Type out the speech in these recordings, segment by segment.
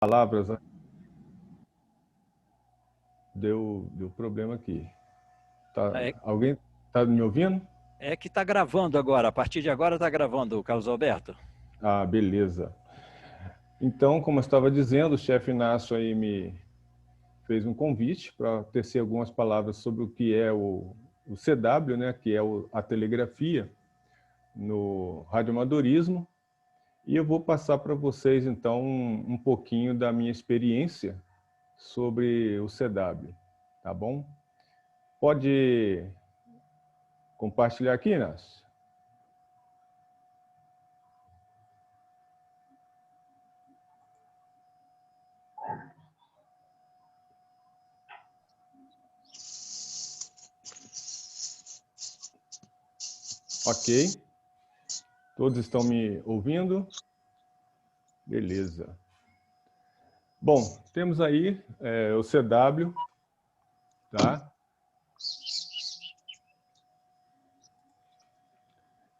Palavras, né? Deu problema aqui. É, Alguém está me ouvindo? é que está gravando agora, a partir de agora está gravando, Carlos Alberto. Ah, beleza. Então, como eu estava dizendo, o chefe Inácio aí me fez um convite para tecer algumas palavras sobre o que é o CW, né, que é a telegrafia no radioamadorismo, e eu vou passar para vocês, então, um pouquinho da minha experiência sobre o CW, tá bom? Pode compartilhar aqui, Inácio? Ok. Todos estão me ouvindo? Beleza. Bom, temos aí o CW, tá?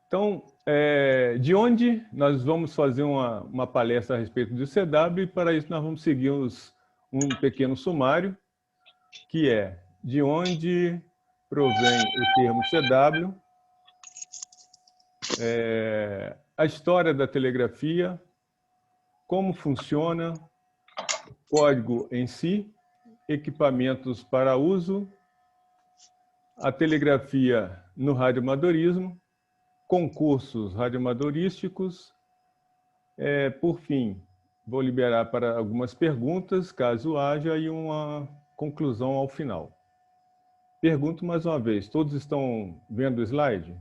Então, de onde nós vamos fazer uma palestra a respeito do CW, e para isso nós vamos seguir um pequeno sumário, que é de onde provém o termo CW, a história da telegrafia, como funciona, o código em si, equipamentos para uso, a telegrafia no radioamadorismo, concursos radioamadorísticos. Por fim, vou liberar para algumas perguntas, caso haja, e uma conclusão ao final. Pergunto mais uma vez, todos estão vendo o slide?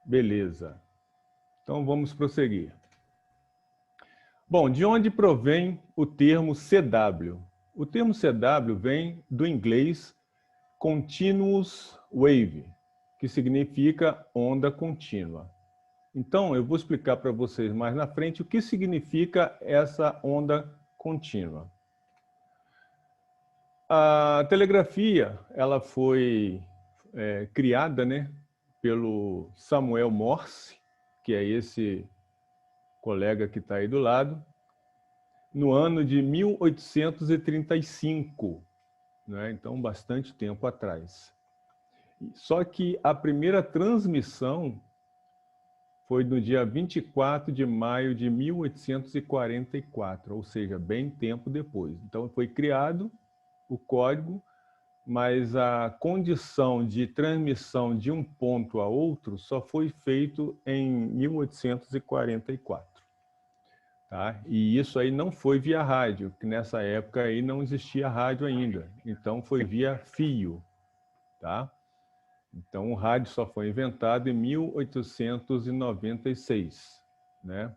Beleza. Então vamos prosseguir. Bom, de onde provém o termo CW? O termo CW vem do inglês Continuous Wave, que significa onda contínua. Então, eu vou explicar para vocês mais na frente o que significa essa onda contínua. A telegrafia, ela foi criada, né, pelo Samuel Morse, que é esse colega que está aí do lado, no ano de 1835, né? Então, bastante tempo atrás. Só que a primeira transmissão foi no dia 24 de maio de 1844, ou seja, bem tempo depois. Então, foi criado o código, mas a condição de transmissão de um ponto a outro só foi feito em 1844. Tá? E isso aí não foi via rádio, que nessa época aí não existia rádio ainda. Então, foi via fio. Tá? Então, o rádio só foi inventado em 1896. Né?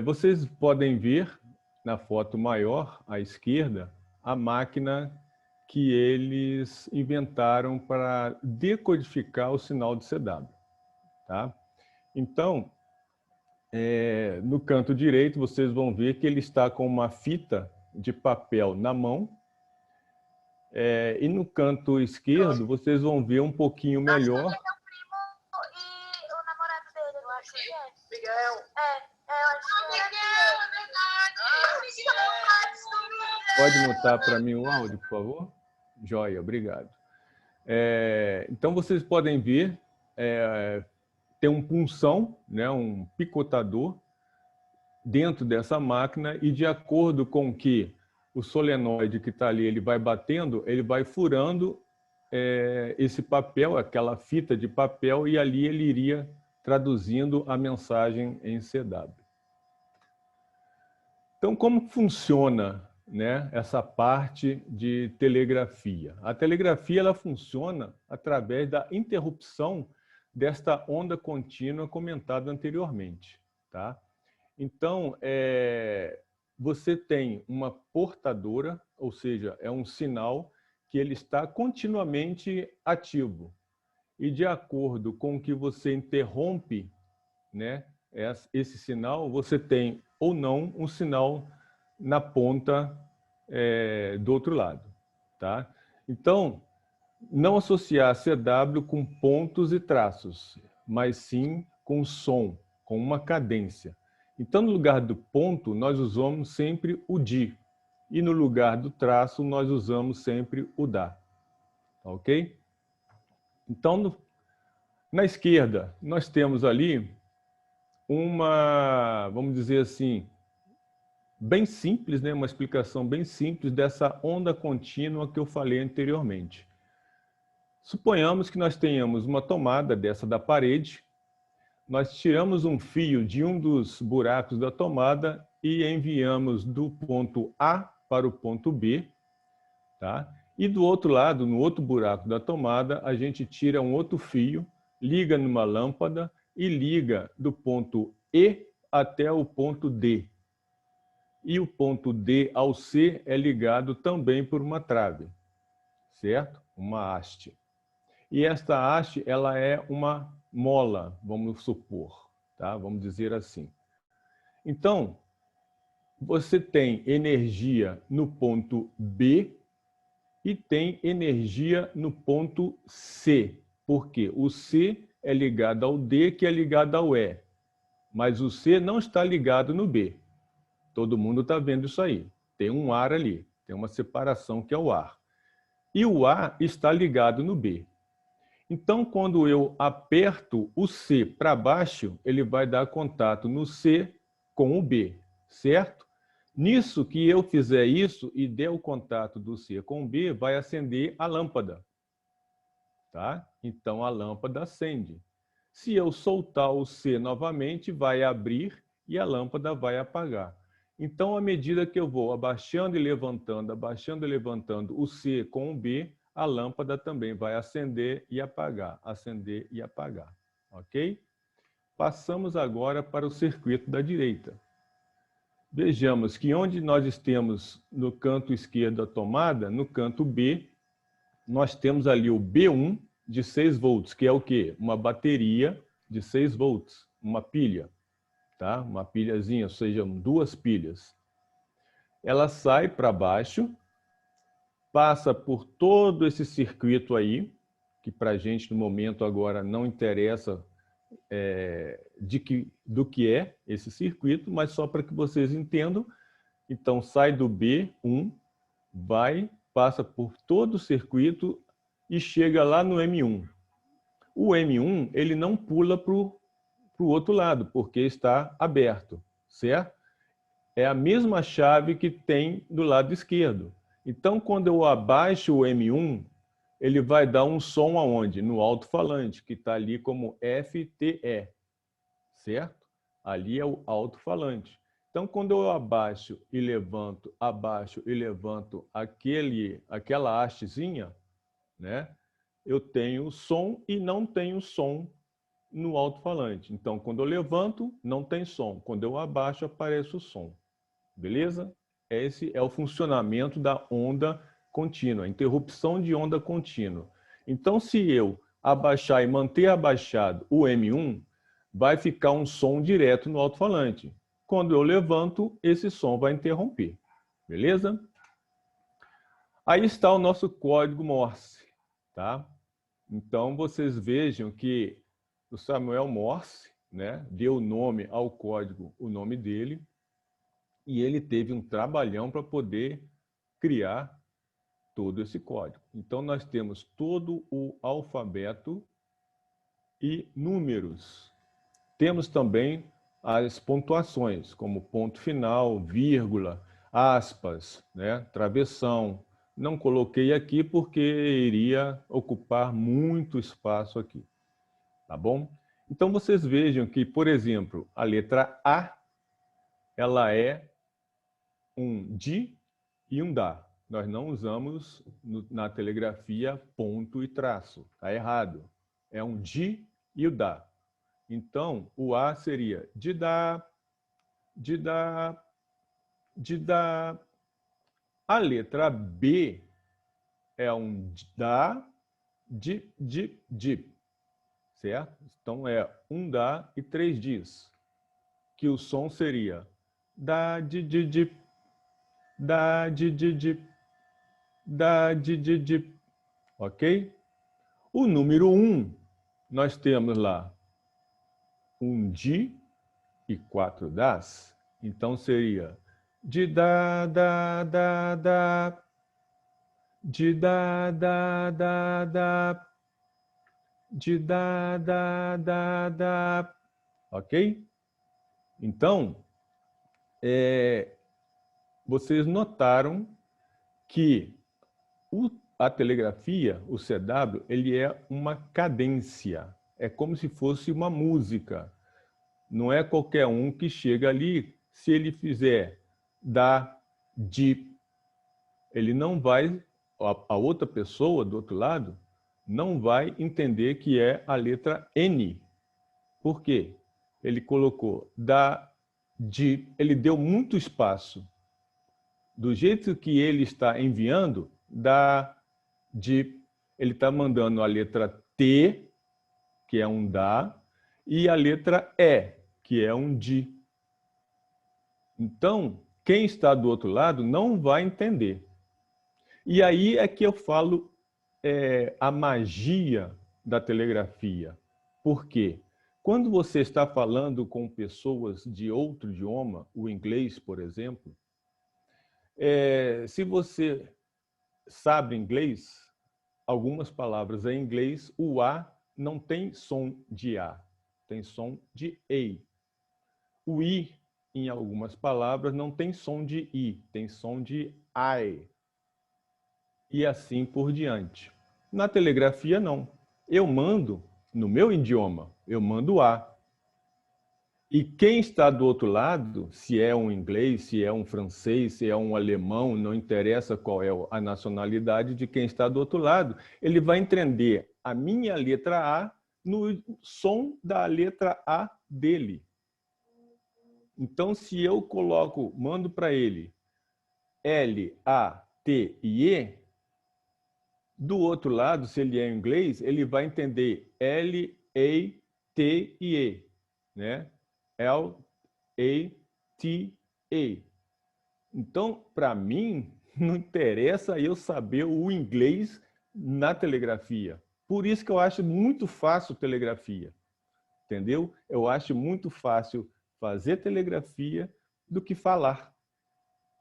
Vocês podem ver na foto maior, à esquerda, a máquina que eles inventaram para decodificar o sinal de CW. Tá? Então, no canto direito, vocês vão ver que ele está com uma fita de papel na mão, e no canto esquerdo, vocês vão ver um pouquinho melhor. Acho que ele é o primo e o namorado dele, eu acho que é. Miguel. Eu acho que é. Miguel, é verdade. Pode mutar para mim o áudio, por favor? Joia, obrigado. Então, vocês podem ver, tem um punção, né, um picotador, dentro dessa máquina, e de acordo com que o solenoide que está ali ele vai batendo, ele vai furando esse papel, aquela fita de papel, e ali ele iria traduzindo a mensagem em CW. Então, como funciona, né, essa parte de telegrafia? A telegrafia ela funciona através da interrupção desta onda contínua comentada anteriormente. Tá? Então, você tem uma portadora, ou seja, é um sinal que ele está continuamente ativo. E de acordo com que você interrompe, né, esse sinal, você tem ou não um sinal na ponta do outro lado. Tá? Então, não associar CW com pontos e traços, mas sim com som, com uma cadência. Então, no lugar do ponto, nós usamos sempre o de. E no lugar do traço, nós usamos sempre o da. Ok? Então, na esquerda, nós temos ali uma, vamos dizer assim, bem simples, né? Uma explicação bem simples dessa onda contínua que eu falei anteriormente. Suponhamos que nós tenhamos uma tomada dessa da parede, nós tiramos um fio de um dos buracos da tomada e enviamos do ponto A para o ponto B, tá? E do outro lado, no outro buraco da tomada, a gente tira um outro fio, liga numa lâmpada e liga do ponto E até o ponto D. E o ponto D ao C é ligado também por uma trave, certo? Uma haste. E esta haste, ela é uma mola, vamos supor, tá? Vamos dizer assim. Então, você tem energia no ponto B e tem energia no ponto C. Por quê? O C é ligado ao D, que é ligado ao E. Mas o C não está ligado no B. Todo mundo está vendo isso aí. Tem um ar ali, tem uma separação que é o ar. E o A está ligado no B. Então, quando eu aperto o C para baixo, ele vai dar contato no C com o B, certo? Nisso que eu fizer isso e der o contato do C com o B, vai acender a lâmpada, tá? Então, a lâmpada acende. Se eu soltar o C novamente, vai abrir e a lâmpada vai apagar. Então, à medida que eu vou abaixando e levantando o C com o B, a lâmpada também vai acender e apagar, ok? Passamos agora para o circuito da direita. Vejamos que onde nós temos no canto esquerdo a tomada, no canto B, nós temos ali o B1 de 6 volts, que é o quê? Uma bateria de 6 volts, uma pilha, tá? Uma pilhazinha, ou seja, 2 pilhas. Ela sai para baixo, passa por todo esse circuito aí, que para a gente no momento agora não interessa do que é esse circuito, mas só para que vocês entendam. Então, sai do B1, passa por todo o circuito e chega lá no M1. O M1, ele não pula para o outro lado, porque está aberto, certo? É a mesma chave que tem do lado esquerdo. Então, quando eu abaixo o M1, ele vai dar um som aonde? No alto-falante, que está ali como FTE, certo? Ali é o alto-falante. Então, quando eu abaixo e levanto aquela hastezinha, né? Eu tenho som e não tenho som no alto-falante. Então, quando eu levanto, não tem som. Quando eu abaixo, aparece o som. Beleza? Esse é o funcionamento da onda contínua, interrupção de onda contínua. Então, se eu abaixar e manter abaixado o M1, vai ficar um som direto no alto-falante. Quando eu levanto, esse som vai interromper. Beleza? Aí está o nosso código Morse, tá? Então, vocês vejam que o Samuel Morse, né, deu nome ao código, o nome dele, e ele teve um trabalhão para poder criar todo esse código. Então, nós temos todo o alfabeto e números. Temos também as pontuações, como ponto final, vírgula, aspas, né, travessão. Não coloquei aqui porque iria ocupar muito espaço aqui. Tá bom? Então, vocês vejam que, por exemplo, a letra A, ela é um de e um da. Nós não usamos na telegrafia ponto e traço. Está errado. É um de e o da. Então, o A seria de da, de da, de da. A letra B é um da, de. Certo? Então, é um da e 3 dis. Que o som seria da, de, da, de, da, de. Ok? O número 1, nós temos lá um de e 4 das, então seria de da, de da, de da, ok? Então, vocês notaram que a telegrafia, o CW, ele é uma cadência. É como se fosse uma música. Não é qualquer um que chega ali, se ele fizer da, de, ele não vai, a outra pessoa do outro lado, não vai entender que é a letra N. Por quê? Ele colocou da, de, ele deu muito espaço. Do jeito que ele está enviando, da, de, ele está mandando a letra T, que é um da, e a letra E, que é um de. Então, quem está do outro lado não vai entender. E aí é que eu falo a magia da telegrafia. Por quê? Quando você está falando com pessoas de outro idioma, o inglês, por exemplo, se você sabe inglês, algumas palavras em inglês, o A não tem som de A, tem som de E. O I, em algumas palavras, não tem som de I, tem som de I. E assim por diante. Na telegrafia, não. Eu mando no meu idioma, eu mando A. E quem está do outro lado, se é um inglês, se é um francês, se é um alemão, não interessa qual é a nacionalidade de quem está do outro lado, ele vai entender a minha letra A no som da letra A dele. Então, se eu coloco, mando para ele L, A, T e E, do outro lado, se ele é em inglês, ele vai entender L, A, T e E, né? L, A, T, E. Então, para mim, não interessa eu saber o inglês na telegrafia. Por isso que eu acho muito fácil telegrafia, entendeu? Eu acho muito fácil fazer telegrafia do que falar.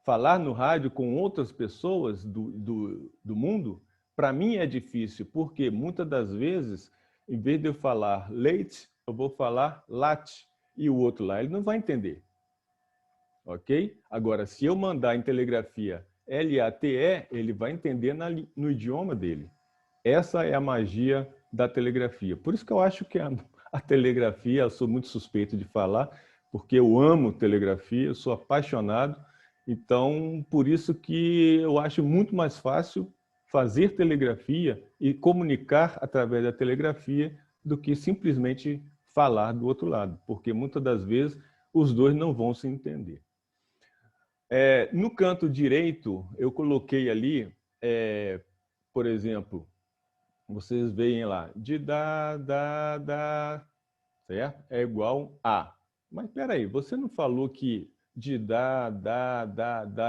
Falar no rádio com outras pessoas do mundo, para mim é difícil, porque muitas das vezes, em vez de eu falar leite, eu vou falar latte, e o outro lá ele não vai entender. Ok? Agora, se eu mandar em telegrafia LATE, ele vai entender no idioma dele. Essa é a magia da telegrafia. Por isso que eu acho que a telegrafia, eu sou muito suspeito de falar, porque eu amo telegrafia, eu sou apaixonado. Então, por isso que eu acho muito mais fácil fazer telegrafia e comunicar através da telegrafia do que simplesmente falar do outro lado, porque muitas das vezes os dois não vão se entender. No canto direito, eu coloquei ali, por exemplo, vocês veem lá, de da, certo? É igual a. Mas espera aí, você não falou que de da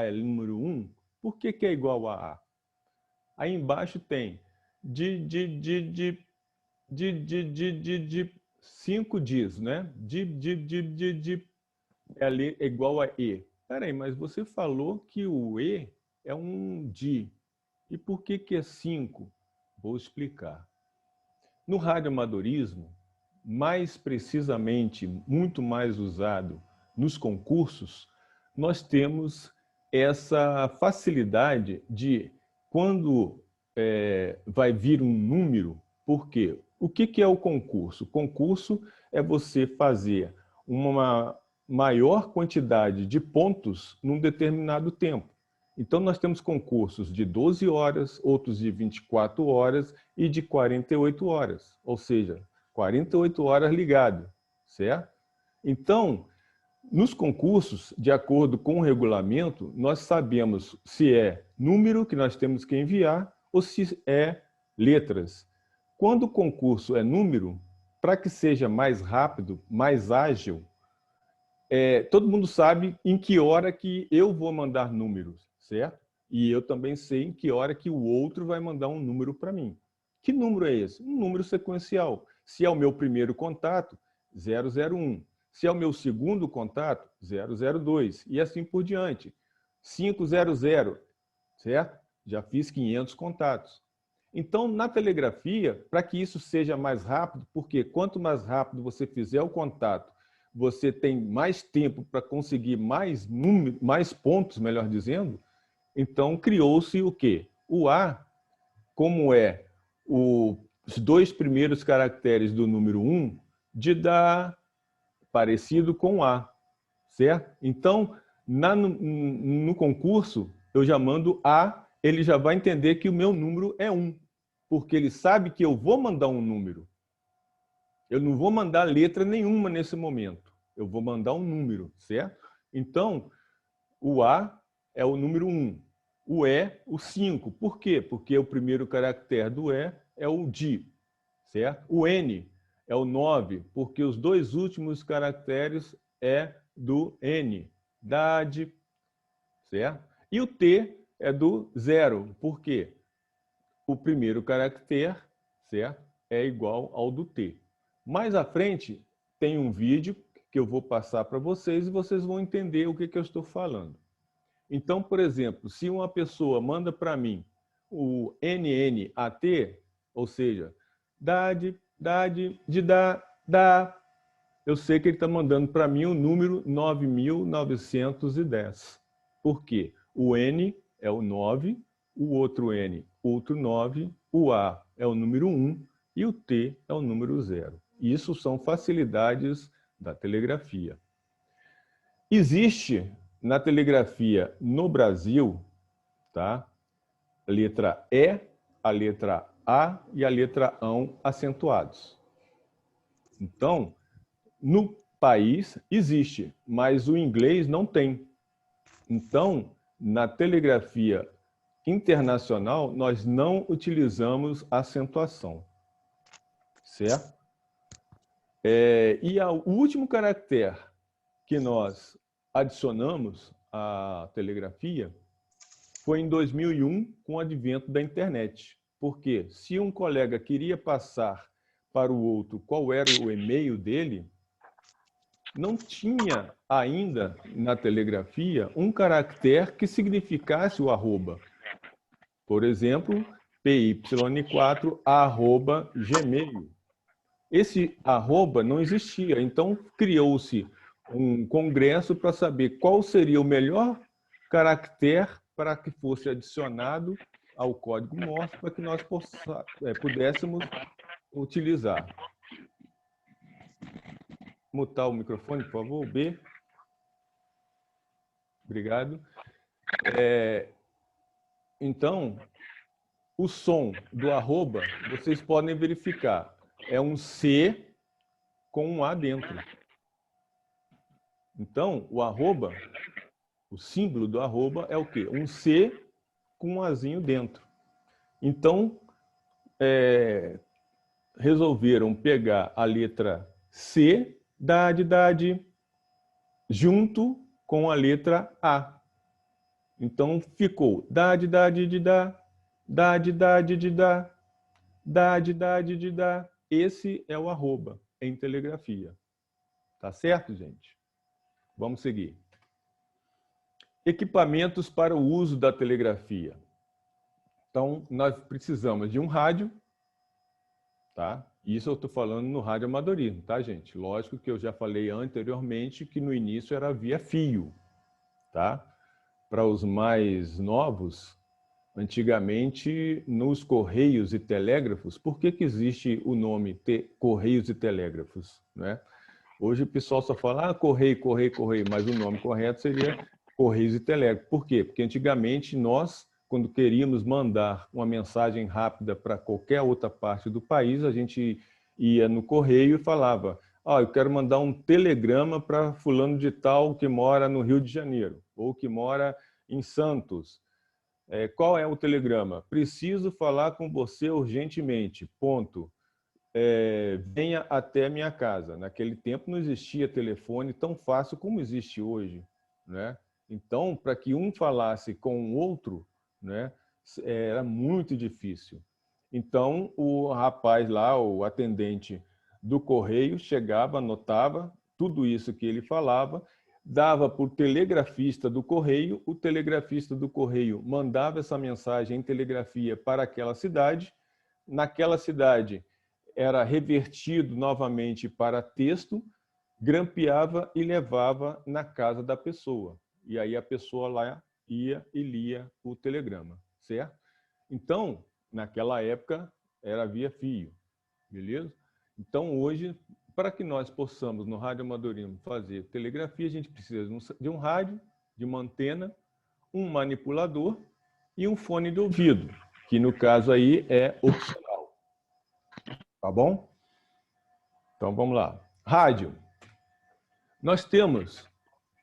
é número 1? Por que é igual a? Aí embaixo tem de 5 dias, né? É igual a E. Espera aí, mas você falou que o E é um di. E por que é 5? Vou explicar. No radioamadorismo, mais precisamente, muito mais usado nos concursos, nós temos essa facilidade de, quando vai vir um número, por quê? O que é o concurso? O concurso é você fazer uma maior quantidade de pontos num determinado tempo. Então, nós temos concursos de 12 horas, outros de 24 horas e de 48 horas, ou seja, 48 horas ligado, certo? Então, nos concursos, de acordo com o regulamento, nós sabemos se é número que nós temos que enviar ou se é letras. Quando o concurso é número, para que seja mais rápido, mais ágil, todo mundo sabe em que hora que eu vou mandar números, certo? E eu também sei em que hora que o outro vai mandar um número para mim. Que número é esse? Um número sequencial. Se é o meu primeiro contato, 001. Se é o meu segundo contato, 002, e assim por diante. 500, certo? Já fiz 500 contatos. Então, na telegrafia, para que isso seja mais rápido, porque quanto mais rápido você fizer o contato, você tem mais tempo para conseguir mais números, mais pontos, melhor dizendo, então criou-se o quê? O A, como é os dois primeiros caracteres do número 1, de dar parecido com A, certo? Então, no concurso, eu já mando A, ele já vai entender que o meu número é 1, porque ele sabe que eu vou mandar um número. Eu não vou mandar letra nenhuma nesse momento. Eu vou mandar um número, certo? Então, o A é o número 1. O E, o 5. Por quê? Porque o primeiro caractere do E é o DI, certo? O N é o 9, porque os dois últimos caracteres é do N, DAD, certo? E o T é do 0, por quê? O primeiro caractere, certo? É igual ao do T. Mais à frente tem um vídeo que eu vou passar para vocês e vocês vão entender o que eu estou falando. Então, por exemplo, se uma pessoa manda para mim o NNAT, ou seja, DAD, de dá, eu sei que ele está mandando para mim o número 9.910. Por quê? O N é o 9, o outro N, outro 9, o A é o número 1 e o T é o número 0. Isso são facilidades da telegrafia. Existe na telegrafia no Brasil, tá? A letra E, a letra A e a letra ão acentuados. Então, no país existe, mas o inglês não tem. Então, na telegrafia internacional, nós não utilizamos acentuação, certo? E o último caractere que nós adicionamos à telegrafia foi em 2001, com o advento da internet. Porque se um colega queria passar para o outro qual era o e-mail dele, não tinha ainda na telegrafia um caractere que significasse o arroba. Por exemplo, py4@gmail. Esse arroba não existia, então criou-se um congresso para saber qual seria o melhor caractere para que fosse adicionado ao código Morse para que nós pudéssemos utilizar. Mutar o microfone, por favor, B. Obrigado. Então, o som do arroba, vocês podem verificar, é um C com um A dentro. Então, o arroba, o símbolo do arroba é o quê? Um C com um Azinho dentro. Então, resolveram pegar a letra C, dade, junto com a letra A. Então, ficou dade, de dá, dade, de dá, dade, de dá. Esse é o arroba em telegrafia. Tá certo, gente? Vamos seguir. Equipamentos para o uso da telegrafia. Então, nós precisamos de um rádio, tá? Isso eu estou falando no rádio amadorismo, tá, gente? Lógico que eu já falei anteriormente que no início era via fio, tá? Para os mais novos, antigamente, nos correios e telégrafos, por que existe o nome correios e telégrafos, né? Hoje o pessoal só fala correio, mas o nome correto seria correios e telégrafos. Por quê? Porque antigamente nós, quando queríamos mandar uma mensagem rápida para qualquer outra parte do país, a gente ia no correio e falava: eu quero mandar um telegrama para fulano de tal que mora no Rio de Janeiro, ou que mora em Santos. Qual é o telegrama? Preciso falar com você urgentemente, ponto. Venha até minha casa. Naquele tempo não existia telefone tão fácil como existe hoje, né? Então, para que um falasse com o outro, né, era muito difícil. Então, o rapaz lá, o atendente do correio, chegava, anotava, tudo isso que ele falava, dava para o telegrafista do correio, o telegrafista do correio mandava essa mensagem em telegrafia para aquela cidade, naquela cidade era revertido novamente para texto, grampeava e levava na casa da pessoa. E aí a pessoa lá ia e lia o telegrama, certo? Então, naquela época, era via fio, beleza? Então, hoje, para que nós possamos, no radioamadorismo, fazer telegrafia, a gente precisa de um rádio, de uma antena, um manipulador e um fone de ouvido, que no caso aí é opcional. Tá bom? Então, vamos lá. Rádio. Nós temos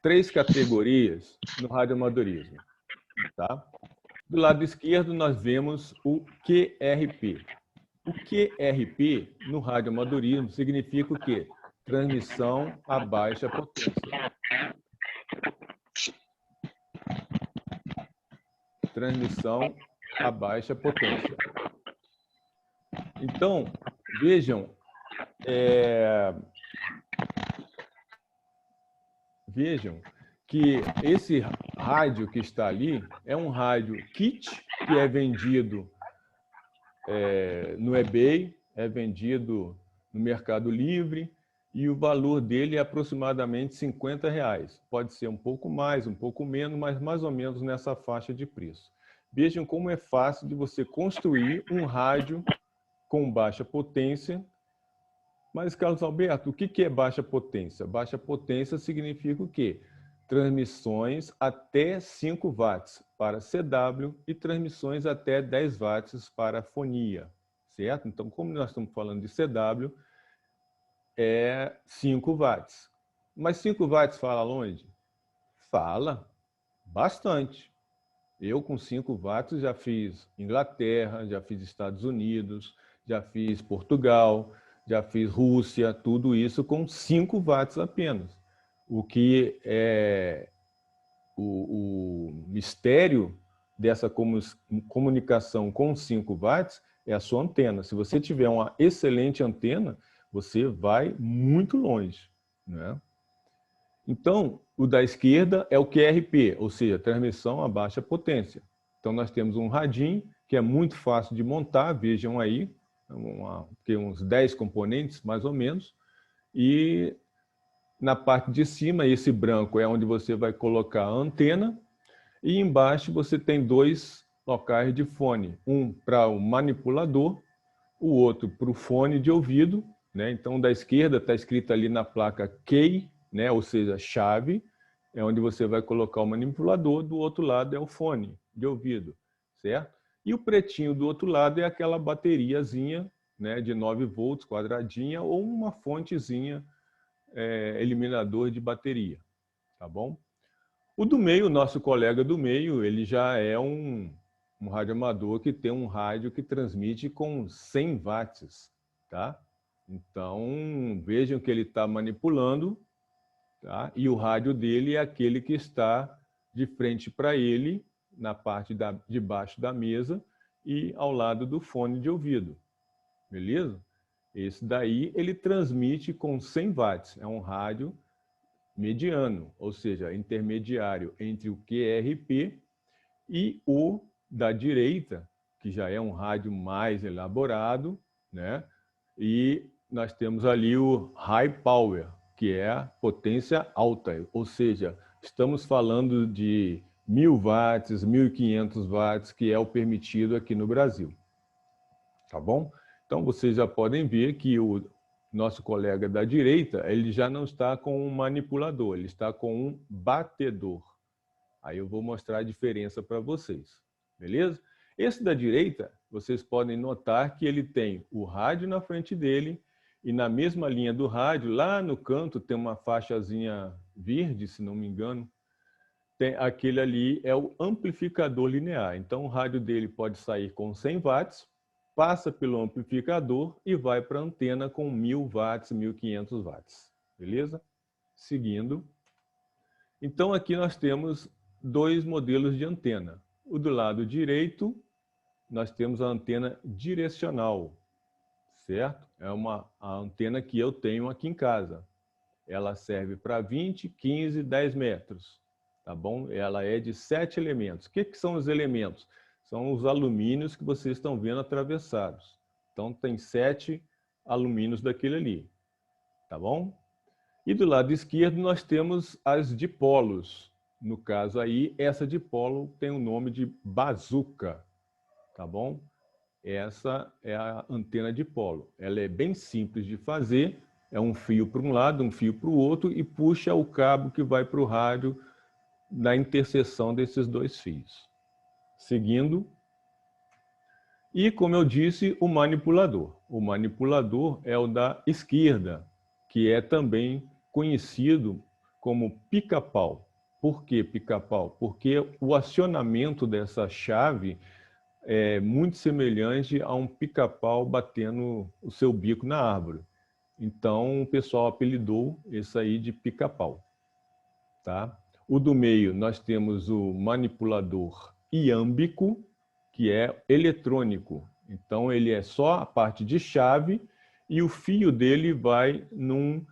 3 categorias no radioamadorismo. Tá? Do lado esquerdo, nós vemos o QRP. O QRP, no radioamadorismo, significa o quê? Transmissão a baixa potência. Transmissão a baixa potência. Então, vejam, que esse rádio que está ali é um rádio kit que é vendido no eBay, é vendido no Mercado Livre e o valor dele é aproximadamente R$50. Pode ser um pouco mais, um pouco menos, mas mais ou menos nessa faixa de preço. Vejam como é fácil de você construir um rádio com baixa potência. Mas, Carlos Alberto, o que é baixa potência? Baixa potência significa o quê? Transmissões até 5 watts para CW e transmissões até 10 watts para fonia, certo? Então, como nós estamos falando de CW, é 5 watts. Mas 5 watts fala longe? Fala bastante. Eu, com 5 watts, já fiz Inglaterra, já fiz Estados Unidos, já fiz Portugal, já fiz Rússia, tudo isso com 5 watts apenas. O que é o mistério dessa comunicação com 5 watts é a sua antena. Se você tiver uma excelente antena, você vai muito longe, né? Então, o da esquerda é o QRP, ou seja, transmissão a baixa potência. Então, nós temos um radinho que é muito fácil de montar, vejam aí, tem uns 10 componentes, mais ou menos, e na parte de cima, esse branco é onde você vai colocar a antena, e embaixo você tem 2 locais de fone, um para o manipulador, o outro para o fone de ouvido, né? Então, da esquerda está escrito ali na placa Key, né? Ou seja, chave, é onde você vai colocar o manipulador, do outro lado é o fone de ouvido, certo? E o pretinho do outro lado é aquela bateriazinha, né, de 9 volts, quadradinha, ou uma fontezinha eliminador de bateria, tá bom? O do meio, o nosso colega do meio, ele já é um radioamador que tem um rádio que transmite com 100 watts, tá? Então, vejam que ele está manipulando, tá? E o rádio dele é aquele que está de frente para ele, na parte de baixo da mesa e ao lado do fone de ouvido, beleza? Esse daí, ele transmite com 100 watts, é um rádio mediano, ou seja, intermediário entre o QRP e o da direita, que já é um rádio mais elaborado, né? E nós temos ali o High Power, que é a potência alta, ou seja, estamos falando de 1000 watts, 1500 watts, que é o permitido aqui no Brasil. Tá bom? Então, vocês já podem ver que o nosso colega da direita, ele já não está com um manipulador, ele está com um batedor. Aí eu vou mostrar a diferença para vocês, beleza? Esse da direita, vocês podem notar que ele tem o rádio na frente dele e na mesma linha do rádio, lá no canto tem uma faixazinha verde, se não me engano, tem aquele ali é o amplificador linear. Então o rádio dele pode sair com 100 watts, passa pelo amplificador e vai para a antena com 1000 watts, 1500 watts. Beleza? Seguindo. Então, aqui nós temos 2 modelos de antena. O do lado direito, nós temos a antena direcional, certo? É a antena que eu tenho aqui em casa. ela serve para 20, 15, 10 metros, tá bom? Ela é de 7 elementos. O que são os elementos? São os alumínios que vocês estão vendo atravessados. Então, tem 7 alumínios daquele ali, tá bom? E do lado esquerdo nós temos as dipolos. No caso aí, essa dipolo tem o nome de bazuca, tá bom? Essa é a antena dipolo. Ela é bem simples de fazer, é um fio para um lado, um fio para o outro e puxa o cabo que vai para o rádio na interseção desses dois fios. Seguindo. E, como eu disse, o manipulador. O manipulador é o da esquerda, que é também conhecido como pica-pau. Por que pica-pau? Porque o acionamento dessa chave é muito semelhante a um pica-pau batendo o seu bico na árvore. Então, o pessoal apelidou esse aí de pica-pau. Tá? O do meio, nós temos o manipulador iâmbico, que é eletrônico. Então, ele é só a parte de chave e o fio dele vai num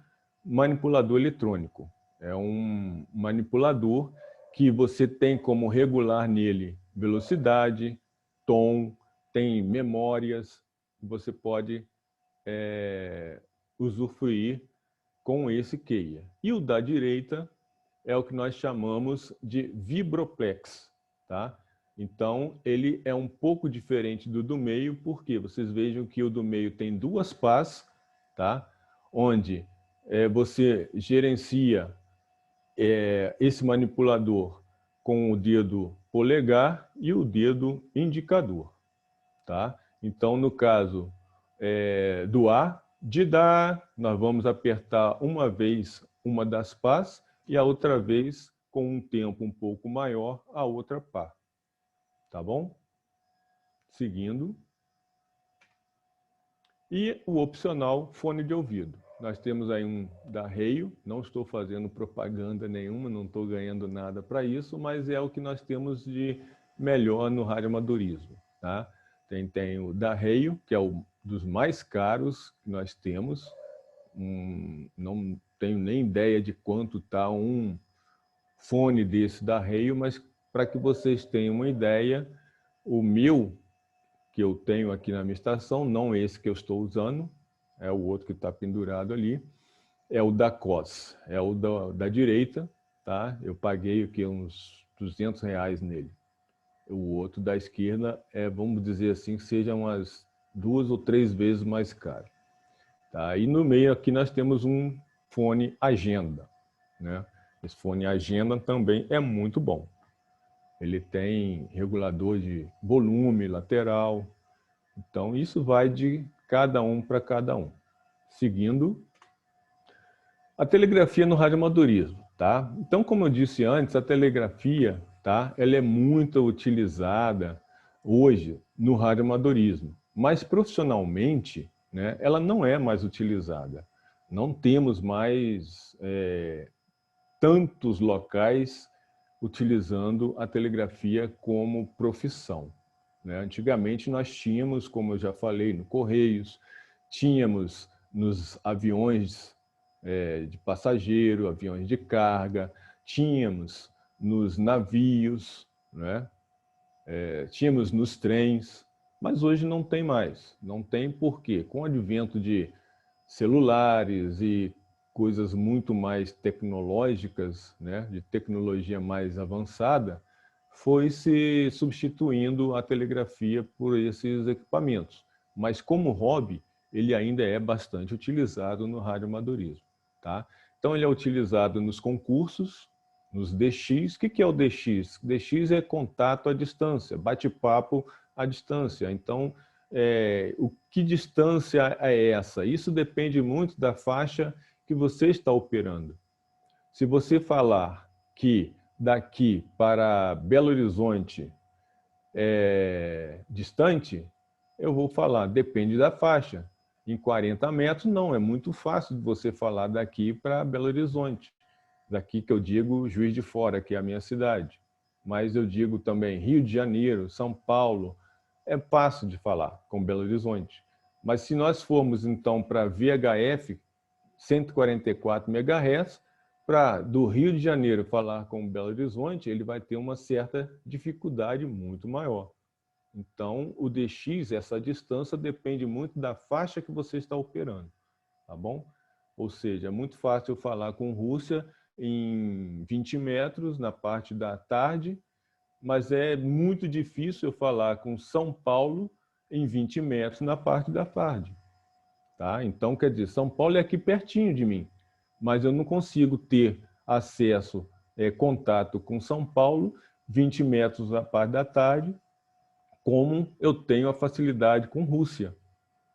manipulador eletrônico. É um manipulador que você tem como regular nele velocidade, tom, tem memórias, você pode usufruir com esse keia. E o da direita é o que nós chamamos de vibroplex, tá? Então, ele é um pouco diferente do meio, porque vocês vejam que o do meio tem 2 pás, tá? Onde você gerencia esse manipulador com o dedo polegar e o dedo indicador, tá? Então, no caso do A, de dar, nós vamos apertar uma vez uma das pás e a outra vez, com um tempo um pouco maior, a outra pá. Tá bom? Seguindo. E o opcional fone de ouvido. Nós temos aí um da Reio, não estou fazendo propaganda nenhuma, não estou ganhando nada para isso, mas é o que nós temos de melhor no radioamadorismo. Tá? Tem o da Reio, que é um dos mais caros que nós temos. Não tenho nem ideia de quanto está um fone desse da Reio, mas para que vocês tenham uma ideia, o meu, que eu tenho aqui na minha estação, não esse que eu estou usando, é o outro que está pendurado ali, é o da COS, é o da direita, tá? Eu paguei aqui uns R$200 nele. O outro da esquerda vamos dizer assim, que seja umas 2 ou 3 vezes mais caro. Tá? E no meio aqui nós temos um fone Agenda, né? Esse fone Agenda também é muito bom. Ele tem regulador de volume lateral. Então, isso vai de cada um para cada um. Seguindo, a telegrafia no radioamadorismo. Tá? Então, como eu disse antes, a telegrafia, tá? Ela é muito utilizada hoje no radioamadorismo. Mas, profissionalmente, né, ela não é mais utilizada. Não temos mais tantos locais utilizando a telegrafia como profissão, né? Antigamente nós tínhamos, como eu já falei, no Correios, tínhamos nos aviões de passageiro, aviões de carga, tínhamos nos navios, né? Tínhamos nos trens, mas hoje não tem mais. Não tem por quê? Com o advento de celulares e coisas muito mais tecnológicas, né, de tecnologia mais avançada, foi se substituindo a telegrafia por esses equipamentos. Mas como hobby, ele ainda é bastante utilizado no radioamadorismo. Tá? Então ele é utilizado nos concursos, nos DX. O que é o DX? DX é contato à distância, bate-papo à distância. Então, que distância é essa? Isso depende muito da faixa que você está operando. Se você falar que daqui para Belo Horizonte é distante, eu vou falar, depende da faixa. Em 40 metros, não, é muito fácil de você falar daqui para Belo Horizonte. Daqui que eu digo Juiz de Fora, que é a minha cidade. Mas eu digo também Rio de Janeiro, São Paulo, é fácil de falar com Belo Horizonte. Mas se nós formos, então, para VHF, 144 MHz, para do Rio de Janeiro falar com Belo Horizonte, ele vai ter uma certa dificuldade muito maior. Então, o DX, essa distância, depende muito da faixa que você está operando, tá bom? Ou seja, é muito fácil eu falar com Rússia em 20 metros na parte da tarde, mas é muito difícil eu falar com São Paulo em 20 metros na parte da tarde. Tá? Então, quer dizer, São Paulo é aqui pertinho de mim, mas eu não consigo ter acesso, contato com São Paulo, 20 metros na parte da tarde, como eu tenho a facilidade com Rússia.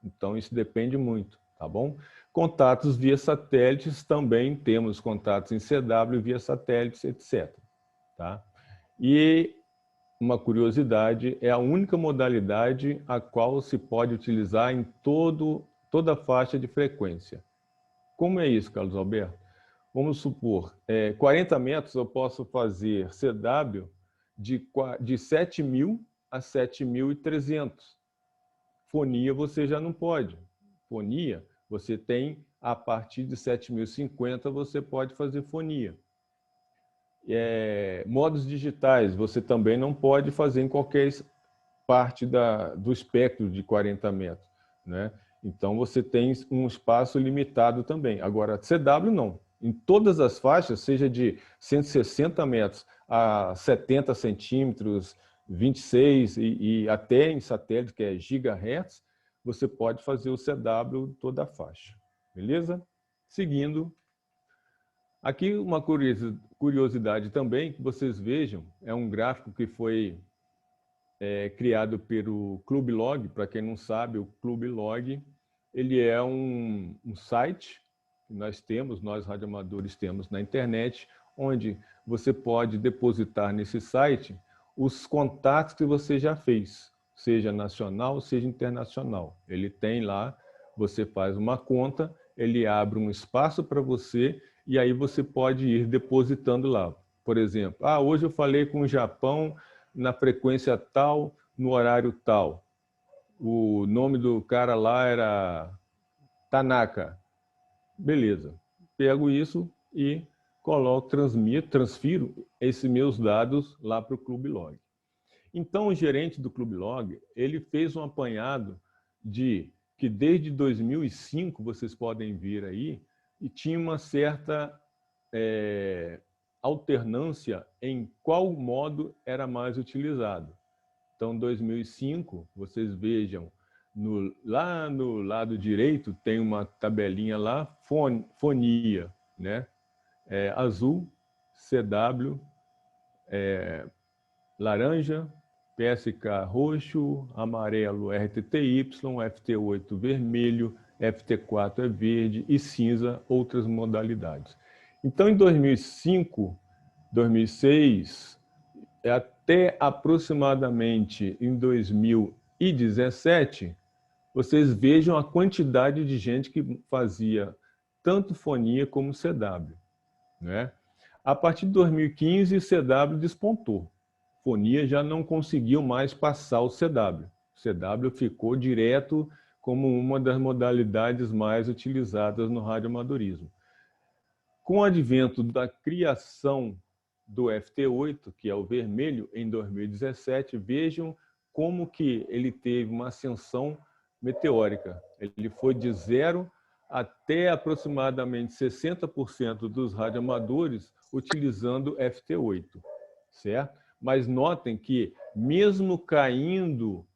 Então, isso depende muito, tá bom? Contatos via satélites, também temos contatos em CW via satélites, etc. Tá? E uma curiosidade, é a única modalidade a qual se pode utilizar em toda a faixa de frequência. Como é isso, Carlos Alberto? Vamos supor, 40 metros eu posso fazer CW de 7.000 a 7.300. Fonia você já não pode. Fonia, você tem, a partir de 7.050, você pode fazer fonia. Modos digitais, você também não pode fazer em qualquer parte do espectro de 40 metros. Né? Então, você tem um espaço limitado também. Agora, CW não. Em todas as faixas, seja de 160 metros a 70 centímetros, 26 e até em satélite, que é gigahertz, você pode fazer o CW toda a faixa. Beleza? Seguindo. Aqui uma curiosidade também, que vocês vejam, é um gráfico que foi criado pelo Clube Log. Para quem não sabe, o Clube Log ele é um site que nós radioamadores temos na internet, onde você pode depositar nesse site os contatos que você já fez, seja nacional, seja internacional. Ele tem lá, você faz uma conta, ele abre um espaço para você e aí você pode ir depositando lá. Por exemplo, hoje eu falei com o Japão na frequência tal, no horário tal. O nome do cara lá era Tanaka. Beleza. Pego isso e coloco, transfiro esses meus dados lá para o Clube Log. Então, o gerente do Clube Log, ele fez um apanhado de que desde 2005, vocês podem ver aí, e tinha uma certa alternância em qual modo era mais utilizado. Então, em 2005, vocês vejam, lá no lado direito tem uma tabelinha lá, fonia, né? Azul, CW, laranja, PSK roxo, amarelo RTTY, FT8 vermelho, FT4 é verde e cinza, outras modalidades. Então, em 2005, 2006, até aproximadamente em 2017, vocês vejam a quantidade de gente que fazia tanto fonia como CW. Né? A partir de 2015, CW despontou. Fonia já não conseguiu mais passar o CW. O CW ficou direto como uma das modalidades mais utilizadas no radioamadorismo. Com o advento da criação do FT8, que é o vermelho, em 2017, vejam como que ele teve uma ascensão meteórica. Ele foi de 0 até aproximadamente 60% dos radioamadores utilizando FT8, certo? Mas notem que, mesmo caindo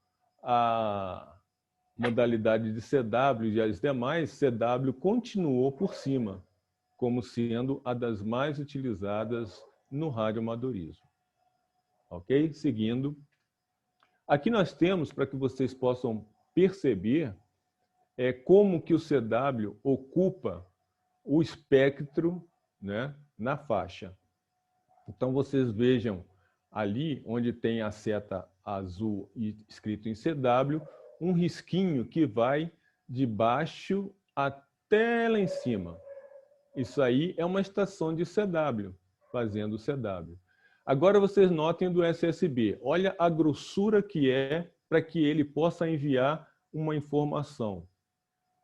a modalidade de CW e as demais, CW continuou por cima, como sendo a das mais utilizadas no radioamadorismo. Ok? Seguindo. Aqui nós temos, para que vocês possam perceber, como que o CW ocupa o espectro, né, na faixa. Então, vocês vejam ali, onde tem a seta azul escrito em CW, um risquinho que vai de baixo até lá em cima. Isso aí é uma estação de CW, fazendo CW. Agora vocês notem do SSB. Olha a grossura que é para que ele possa enviar uma informação.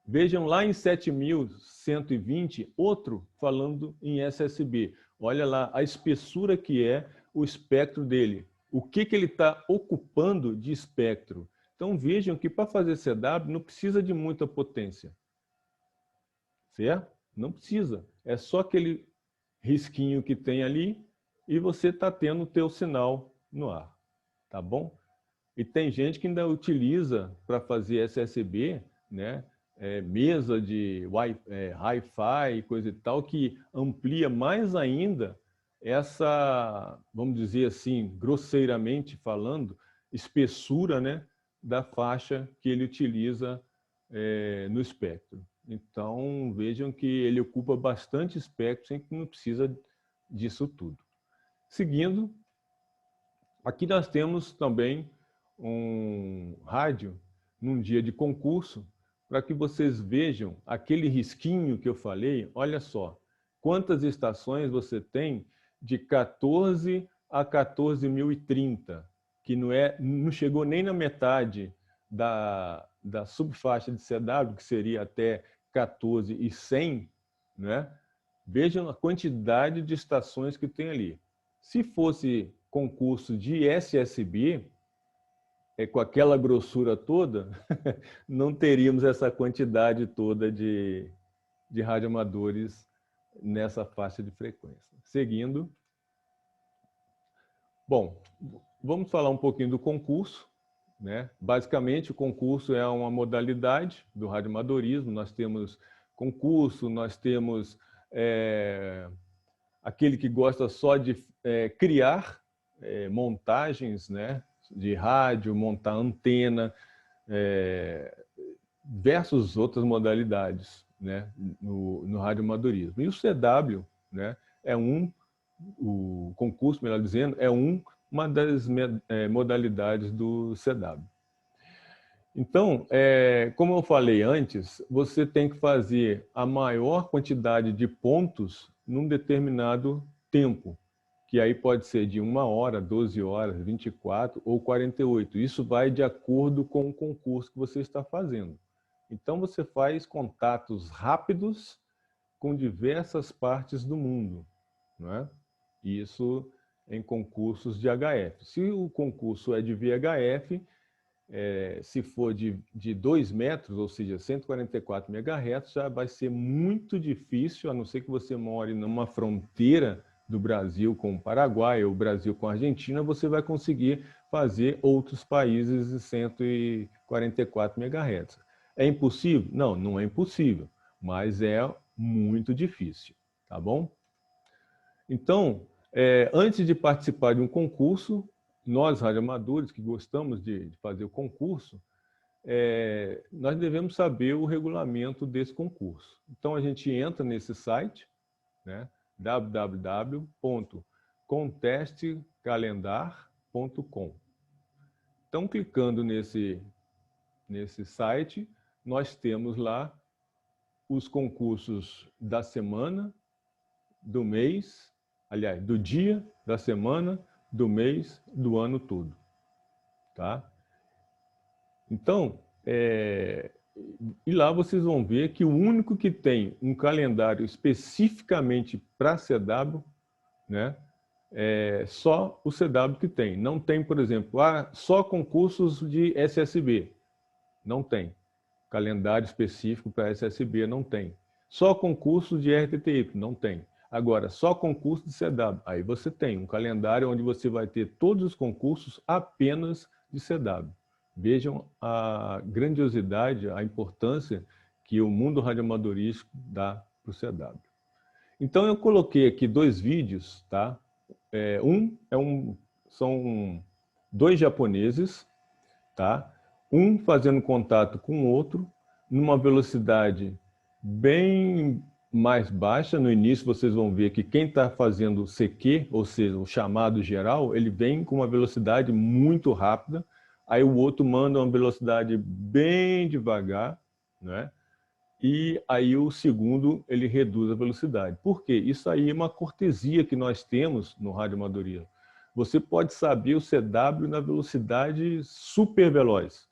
Vejam lá em 7120, outro falando em SSB. Olha lá a espessura que é o espectro dele. O que ele está ocupando de espectro. Então vejam que para fazer CW não precisa de muita potência. Certo? Não precisa. É só aquele risquinho que tem ali e você está tendo o teu sinal no ar. Tá bom? E tem gente que ainda utiliza para fazer SSB, né? Mesa de Hi-Fi, coisa e tal, que amplia mais ainda essa, vamos dizer assim, grosseiramente falando, espessura, né, da faixa que ele utiliza no espectro. Então, vejam que ele ocupa bastante espectro, sem que não precisa disso tudo. Seguindo, aqui nós temos também um rádio num dia de concurso, para que vocês vejam aquele risquinho que eu falei. Olha só, quantas estações você tem de 14 a 14.030, que não chegou nem na metade da subfaixa de CW, que seria até 14.100, né? Vejam a quantidade de estações que tem ali. Se fosse concurso de SSB, com aquela grossura toda, não teríamos essa quantidade toda de radioamadores nessa faixa de frequência. Seguindo. Bom, vamos falar um pouquinho do concurso, né? Basicamente, o concurso é uma modalidade do radioamadorismo. Nós temos concurso, nós temos aquele que gosta só de criar montagens, né, de rádio, montar antena, versus outras modalidades, né, no radioamadorismo. E o CW, né, o concurso, melhor dizendo, é uma das modalidades do CW. Então, como eu falei antes, você tem que fazer a maior quantidade de pontos num determinado tempo, que aí pode ser de 1 hora, 12 horas, 24 ou 48. Isso vai de acordo com o concurso que você está fazendo. Então, você faz contatos rápidos com diversas partes do mundo, não é? Isso em concursos de HF. Se o concurso é de VHF, se for de 2 metros, ou seja, 144 MHz, já vai ser muito difícil, a não ser que você more numa fronteira do Brasil com o Paraguai ou o Brasil com a Argentina, você vai conseguir fazer outros países de 144 MHz. É impossível? Não, não é impossível, mas é muito difícil, tá bom? Então, antes de participar de um concurso, nós, radioamadores, que gostamos de fazer o concurso, nós devemos saber o regulamento desse concurso. Então, a gente entra nesse site, né, www.contestecalendar.com. Então, clicando nesse site, nós temos lá os concursos da semana, do mês, aliás, do dia, da semana, do mês, do ano todo. Tá? Então, e lá vocês vão ver que o único que tem um calendário especificamente para CW, né, é só o CW que tem. Não tem, por exemplo, só concursos de SSB. Não tem. Calendário específico para SSB não tem. Só concursos de RTTY. Não tem. Agora, só concurso de CW. Aí você tem um calendário onde você vai ter todos os concursos apenas de CW. Vejam a grandiosidade, a importância que o mundo radioamadorístico dá para o CW. Então, eu coloquei aqui 2 vídeos, tá? São 2 japoneses, tá? Um fazendo contato com o outro, numa velocidade bem mais baixa. No início, vocês vão ver que quem está fazendo o CQ, ou seja, o chamado geral, ele vem com uma velocidade muito rápida. Aí o outro manda uma velocidade bem devagar, né? E aí o segundo, ele reduz a velocidade. Por quê? Isso aí é uma cortesia que nós temos no radioamadorismo. Você pode saber o CW na velocidade super veloz.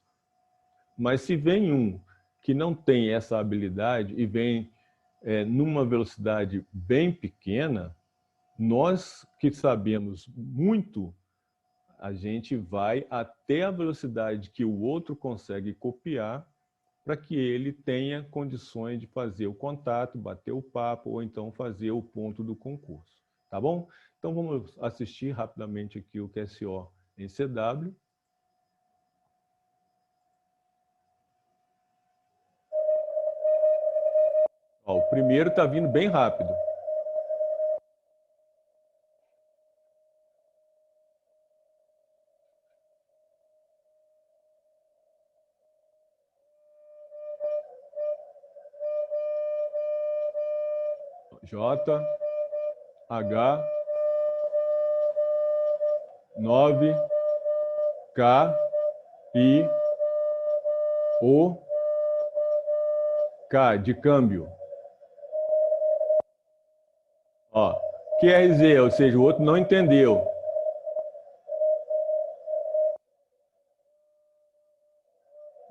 Mas se vem um que não tem essa habilidade e vem numa velocidade bem pequena, nós que sabemos muito, a gente vai até a velocidade que o outro consegue copiar para que ele tenha condições de fazer o contato, bater o papo ou então fazer o ponto do concurso. Tá bom? Então vamos assistir rapidamente aqui o QSO em CW. Ó, o primeiro está vindo bem rápido. J, H, 9, K, I, O, K, de câmbio. Ó, QRZ, ou seja, o outro não entendeu.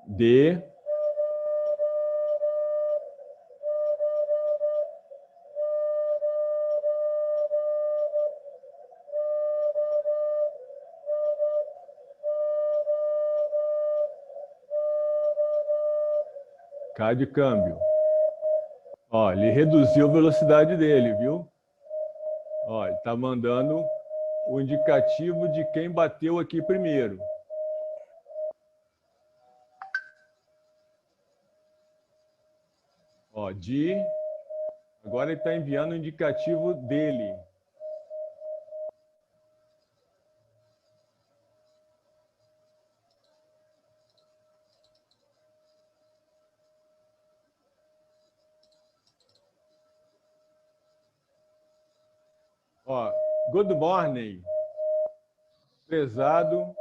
D, K de câmbio. Ó, ele reduziu a velocidade dele, viu? Ó, ele está mandando o indicativo de quem bateu aqui primeiro. Ó, de... Agora ele está enviando o indicativo dele. Ó, good morning, prezado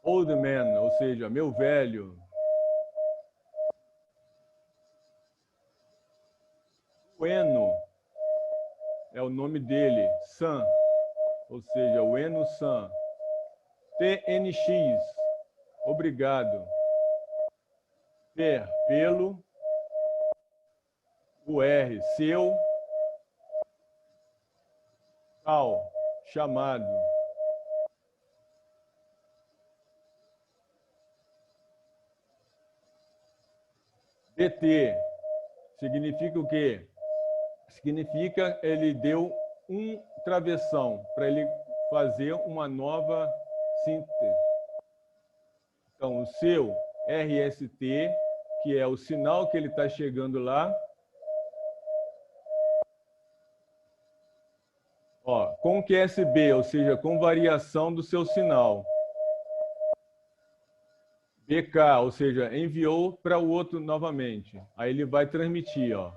old man, ou seja, meu velho. O Eno é o nome dele, San, ou seja, o Eno San. TNX, obrigado. Per, pelo. O R, seu. Tal, chamado. DT, significa o quê? Significa ele deu um travessão para ele fazer uma nova síntese. Então, o seu RST, que é o sinal que ele está chegando lá. Ó, com QSB, ou seja, com variação do seu sinal. BK, ou seja, enviou para o outro novamente. Aí ele vai transmitir, ó.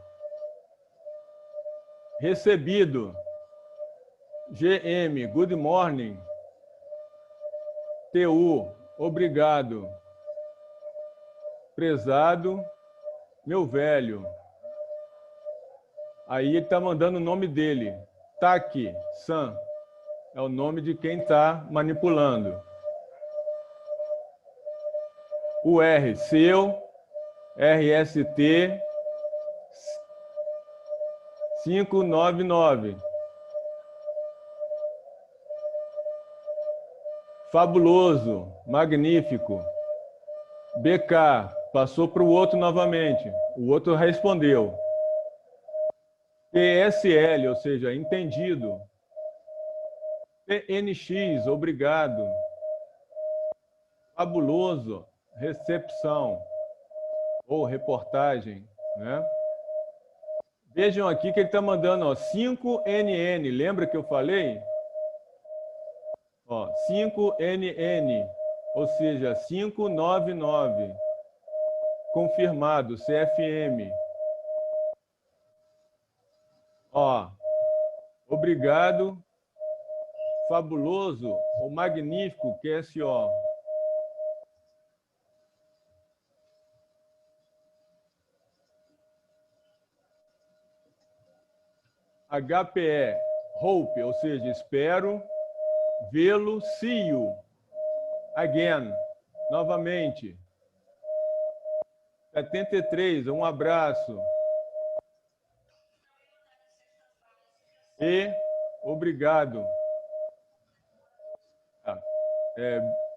Recebido. GM, good morning. TU, obrigado. Prezado, meu velho. Aí ele está mandando o nome dele. TAC, San. É o nome de quem está manipulando. O R, seu. RST 599. Fabuloso, magnífico. BK, passou para o outro novamente. O outro respondeu. PSL, ou seja, entendido. PNX, obrigado. Fabuloso, recepção ou reportagem, né? Vejam aqui que ele está mandando, ó, 5NN. Lembra que eu falei? Ó, 5NN, ou seja, 599. Confirmado, CFM. Ó, obrigado, fabuloso, ou magnífico, QSO. HPE, hope, ou seja, espero vê-lo, see you, again. Novamente. 73, um abraço. E obrigado.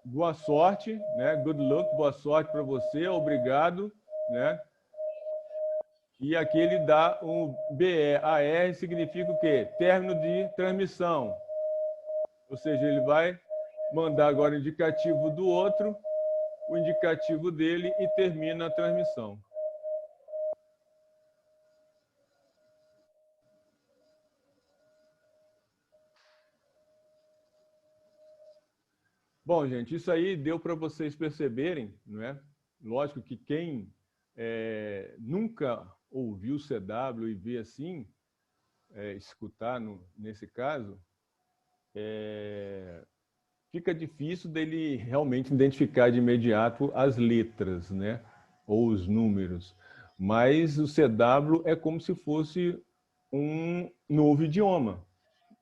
Boa sorte, né? Good luck, boa sorte para você, obrigado, né? E aqui ele dá um BEAR, significa o quê? Término de transmissão. Ou seja, ele vai mandar agora o indicativo do outro, o indicativo dele e termina a transmissão. Bom, gente, isso aí deu para vocês perceberem, não é? Lógico que quem nunca ouviu CW e vê assim, escutar nesse caso, fica difícil dele realmente identificar de imediato as letras, né? Ou os números. Mas o CW é como se fosse um novo idioma.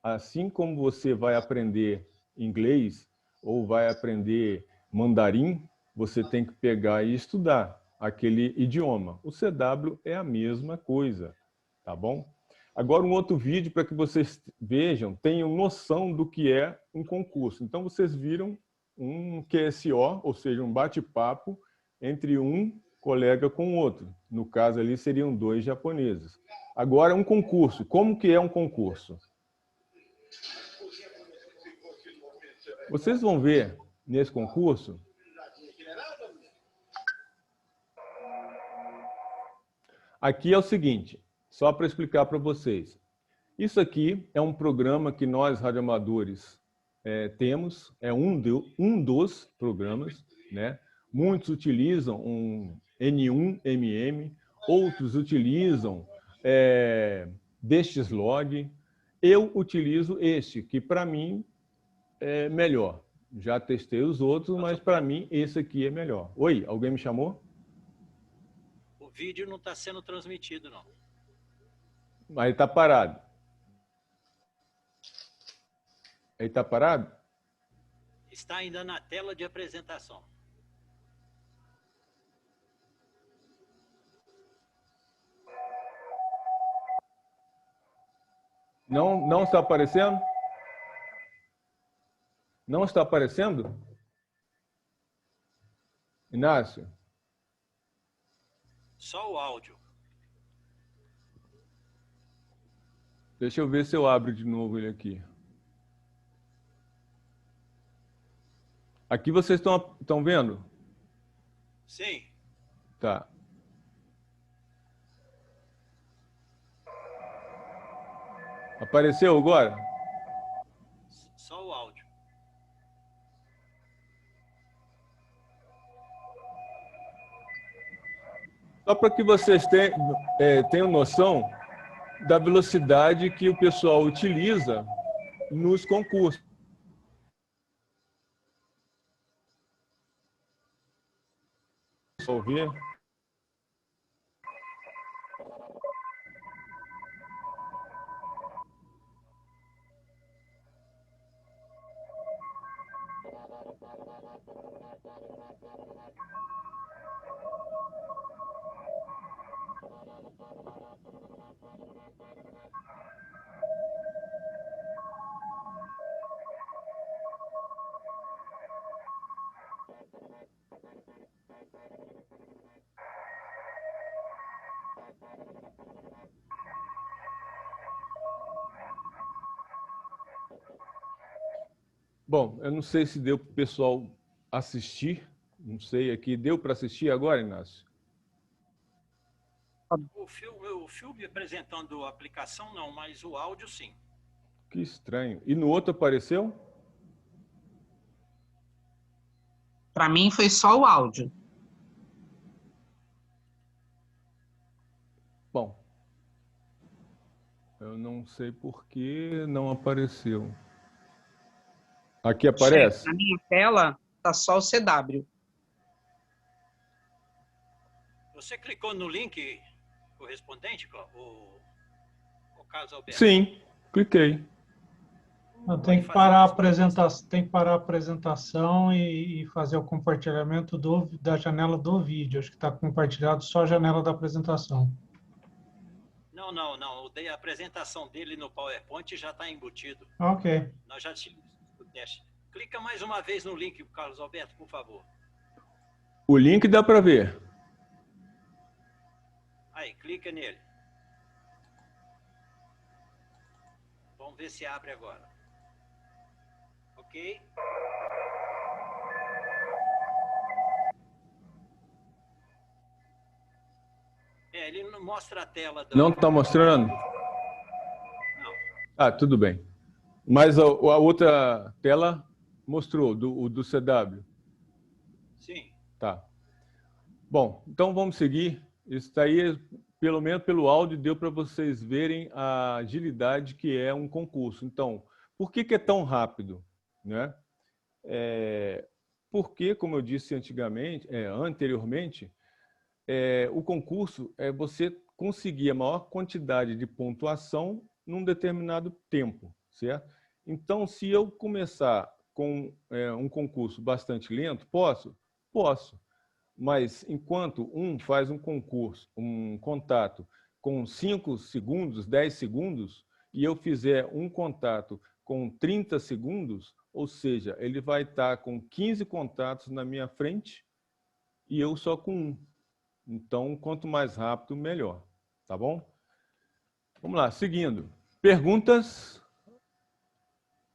Assim como você vai aprender inglês ou vai aprender mandarim, você tem que pegar e estudar aquele idioma. O CW é a mesma coisa, tá bom? Agora, um outro vídeo para que vocês vejam, tenham noção do que é um concurso. Então, vocês viram um QSO, ou seja, um bate-papo entre um colega com o outro. No caso ali, seriam 2 japoneses. Agora, um concurso. Como que é um concurso? Vocês vão ver nesse concurso aqui é o seguinte, só para explicar para vocês. Isso aqui é um programa que nós, radioamadores, temos, é um dos programas, né? Muitos utilizam um N1MM, outros utilizam DXlog. Eu utilizo este, que para mim é melhor. Já testei os outros, mas para mim esse aqui é melhor. Oi, alguém me chamou? O vídeo não está sendo transmitido, não. Mas está parado. Ele está parado? Está ainda na tela de apresentação. Não está aparecendo? Não está aparecendo? Inácio? Só o áudio. Deixa eu ver se eu abro de novo ele aqui. Aqui vocês estão vendo? Sim. Tá. Apareceu agora? Só o áudio. Só para que vocês tenham noção da velocidade que o pessoal utiliza nos concursos. Ouvir? Bom, eu não sei se deu para o pessoal assistir. Não sei aqui. Deu para assistir agora, Inácio? O filme apresentando a aplicação, não, mas o áudio, sim. Que estranho. E no outro apareceu? Para mim foi só o áudio. Bom, eu não sei por que não apareceu. Aqui aparece? Na minha tela tá só o CW. Você clicou no link correspondente, o caso Alberto? Sim, cliquei. Tem que parar a apresentação, tem que parar a apresentação e fazer o compartilhamento da janela do vídeo. Acho que está compartilhado só a janela da apresentação. Não. A apresentação dele no PowerPoint já está embutido. Ok. Nós já tínhamos o teste. Clica mais uma vez no link, Carlos Alberto, por favor. O link dá para ver. Aí, clica nele. Vamos ver se abre agora. Ok? Ele não mostra a tela. Não está mostrando? Não. Ah, tudo bem. Mas a outra tela mostrou, do CW. Sim. Tá. Bom, então vamos seguir. Isso daí, pelo menos pelo áudio, deu para vocês verem a agilidade que é um concurso. Então, por que é tão rápido, né? Porque, como eu disse anteriormente, o concurso é você conseguir a maior quantidade de pontuação num determinado tempo, certo? Então, se eu começar com um concurso bastante lento, posso? Posso. Mas enquanto faz um contato com 5 segundos, 10 segundos, e eu fizer um contato com 30 segundos, ou seja, ele vai estar com 15 contatos na minha frente e eu só com 1. Então, quanto mais rápido, melhor. Tá bom? Vamos lá, seguindo. Perguntas?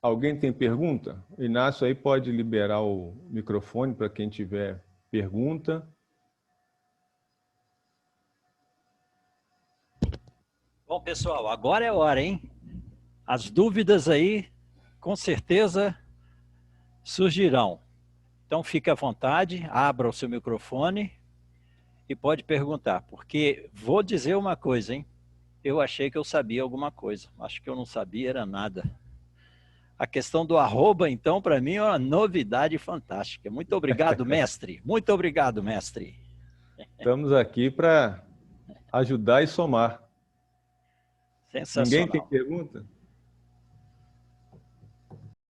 Alguém tem pergunta? O Inácio aí pode liberar o microfone para quem tiver pergunta. Bom, pessoal, agora é a hora, hein? As dúvidas aí, com certeza, surgirão. Então, fique à vontade, abra o seu microfone e pode perguntar, porque vou dizer uma coisa, hein? Eu achei que eu sabia alguma coisa, acho que eu não sabia era nada. A questão do arroba, então, para mim é uma novidade fantástica. Muito obrigado, mestre. Muito obrigado, mestre. Estamos aqui para ajudar e somar. Sensacional. Ninguém tem pergunta?